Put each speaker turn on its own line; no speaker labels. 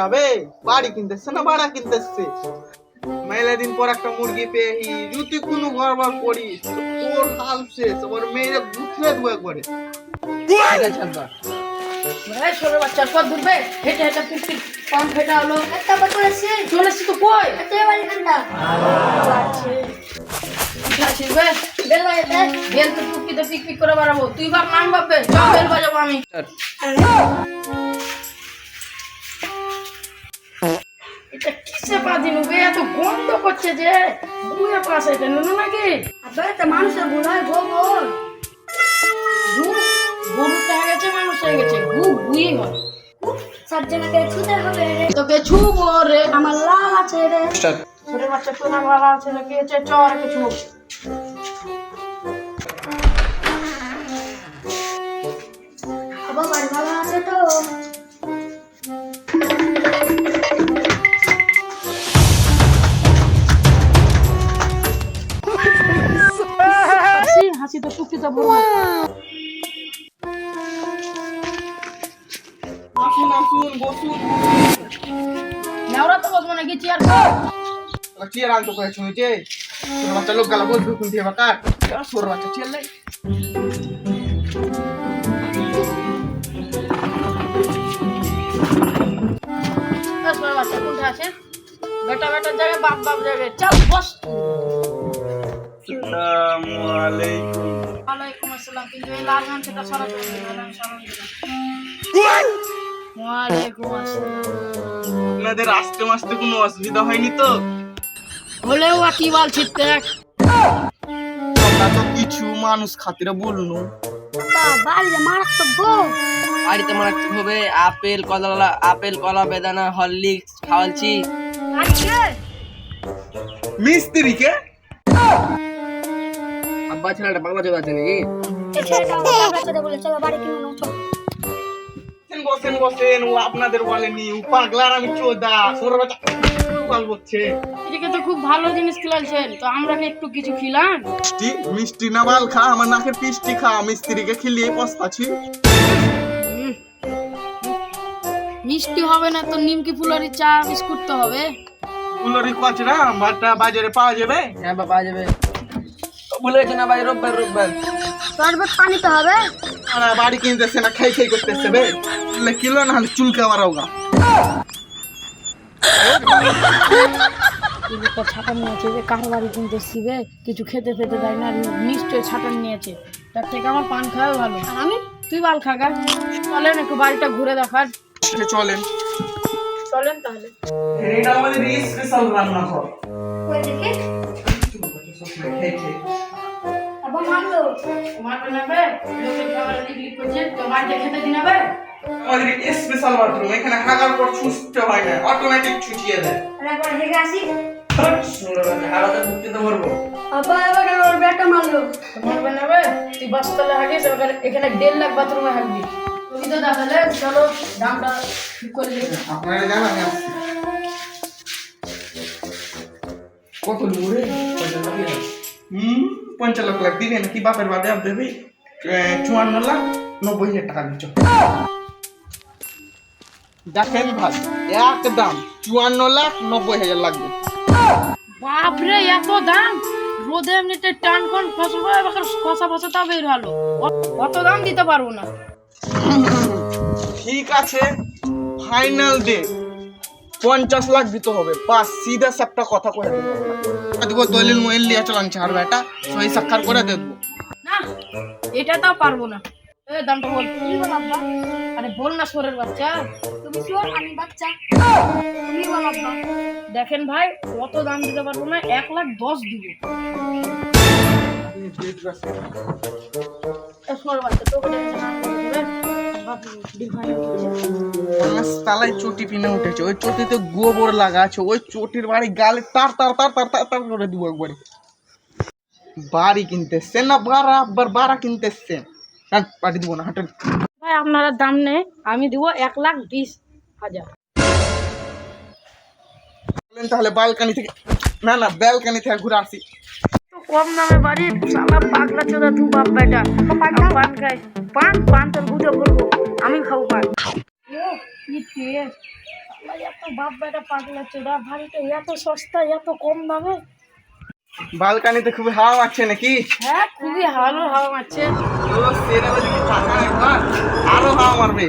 বাড়াবে, বাড়ি কিনতেছে না ভাড়া কিনতেছে। মেলা দিন পর একটা মুরগি পেয়ে যদি কোনো গড়বড় করিস তো তোর হাল শেষ, ওর মেয়েরা বুঝলে দু একবারে।
ছোট বাচ্চা কত দূরবে হেঁটে হেঁটে পুকুর কম ফেটা হলো একটা বার করেছি চলেছি তো কই একটা বাড়ি কান্ডা আছে আসিস বে বেল বাজাতে বেল তো পুকুরিতে পিক পিক করে বাড়াবো তুই বাপ নাম বাপে চল বেল বাজাবো আমি এটা কিসে বাজি নুবে এত গন্ধ করছে যে বুয়ে পাশে এটা নুনু নাকি আবে এটা মানুষের বুড়ায় গোবর গরু হয়ে গেছে মানুষ হয়ে গেছে বুই হয়
সাজ্জানাকে ছুতে হবে রে
তোকে ছুবো রে
আমার লাল আছে রে
ছোট বাচ্চা তোর ভালো আছে নাকি হচ্ছে চর কিছু
আবার বাড়ি ভালো আছে তো
হাসি তো টুকিতে বড়
আসুন আসুন বসুন।
নেওরা তো বসবো নাকি চেয়ার
চেয়ার আনতে কয়েছে শুনেছে ছোট বাচ্চা লোক গালা বসবে কোন দিয়ে বাকার ছোট বাচ্চা চেয়ার লাই।
বাচ্চা কোনটা আছে বেটা বেটার জায়গায় বাপ বাপ জায়গায় চল বস
আসসালামু আলাইকুম।
ওয়ালাইকুম আসসালাম কিন্তু এই লাল গান সেটা সরাতে হবে আমি সরাতে দিলাম ওয়ালাইকুম আসসালাম
আপনাদের আসতে মাসতে কোনো অসুবিধা হয়নি তো?
হলেও আর কি বলছিস দেখ
আমরা তো কিছু মানুষ খাতিরে বলনু
বাড়িতে মারাক তো বউ
বাড়িতে মারাতে হবে আপেল কলা বেদানা হরলিক্স খাওয়ালছি
আজকে
মিস্ত্রিকে
আব্বা ছেলেটা বাংলা চোদ আছে নাকি
এই ছেলেটা আমার কাছে বলে চলো বাড়ি কিনে নাও চল
বসেন বসেন ও আপনাদের বলেনি ও পাগলার আমি চোদা ছোট বাচ্চা গল্প হচ্ছে।
এদিকে তো খুব ভালো জিনিস খেলাচ্ছেন তো আমরা কি একটু কিছু খিলান
মিষ্টি না বাল খা আমার নাকের পিষ্টি খা মিস্ত্রিকে খিলিয়ে পস্তাছি।
মিষ্টি হবে না তো নিমকি ফুলারি চা বিস্কুট তো হবে
ফুলরি কচরা মাটা বাজারে পাওয়া যাবে।
হ্যাঁ বাবা যাবে ভুলে গেছে না ভাই রোববার
শরবত পানি তো হবে
আর বাড়ি কিনতেছে না খাই খাই করতেছে বে কিলো না চুলকা মারাওগা
ছাটান নিয়েছে যে কার বাড়ি কিনতে শিবে কিছু খেতে খেতে দেয় না নিশ্চয়ই ছাটান নিয়েছে তার থেকে আমার পান খাওয়া ভালো
আর আমি
তুই বাল খাগা চলেন একটু বাড়িটা ঘুরে দেখার
চলেন
চলেন তাহলে
এটা আমাদের স্পেশাল রান্না ঘর।
কই দেখে
খেয়ে খেয়ে
আবার মারলো
মারবে নেবে লোকের খাবার লিক করছে তো বাড়িতে খেতে দিন হবে
আমাদের স্পেশাল বাথরুম এখানে হাগার পর ছুটতে হয় না অটোমেটিক ছুটিয়ে দেয়।
আর একবার হেগে আসি
হারাতে মুক্তি তো করবো
আবার এবার ওর বেটা মারলো
মারবে নেবে তুই বাসতলা হাগিস এখানে 1.5 লাখ বাথরুমে হাগবি তুমি তো দেখালে চলো দামটা ঠিক করে দিই
আপনারা জান আমি আসছি কত দূরে 50 লাখ দিবেন কি বাপের বাদে আপ দেবে 54 লাখ 90,000 টাকা দিচ্ছ দেখেন ভাই একদম 54 লাখ 90,000 লাগবে।
বাপরে এত দাম রোদে এমনিতে টান কোন ফসল খসা ফসা বের হলো অত দাম দিতে পারবো না
ঠিক আছে ফাইনাল ডে 50 লাখ দিতে হবে বাস সিধা একটা কথা করে দেবো দলিল মোবাইল নিয়ে চলান ছাড় বেটা সই সাক্ষাৎ করে দেবো।
না এটা তো পারবো না দামটা বল তুমি বল আব্বা আরে বল না সোরের বাচ্চা
তুমি শোন আমি বাচ্চা তুমি বল আব্বা
দেখেন ভাই অত দাম দিতে পারবো না 1,10,000 দিব সোরের বাচ্চা তোকে
তালাই চটি পিনে উঠেছে ওই চটিতে গোবর লাগা আছে ওই চটির বাড়ি গালে তার তার তার তার তার তার করে দিব একবারে। বাড়ি কিনতেছে না বাড়া কিনতেছে পাঠি দিব না হাটেন
ভাই আপনারা দাম নেই আমি দিব 1,20,000
তাহলে বালকানি থেকে না না ব্যালকানি থেকে ঘুরে আসি
কম দামে বাড়ি সালা পাগলা চোদা তুই বাপ বেটা পান খাই পান তোর বুঝে বলবো আমি খাবো পান ও কি টেস্ট এত বাপ বেটা পাগলা চোদা ভারীটা এত সস্তা এত কম দামে।
বালকানিতে খুবই হাওয়া মারছে নাকি?
হ্যাঁ খুবই ভালো হাওয়া মারছে।
ও সেটা বলছি কি টাকা একবার আরো হাওয়া মারবে।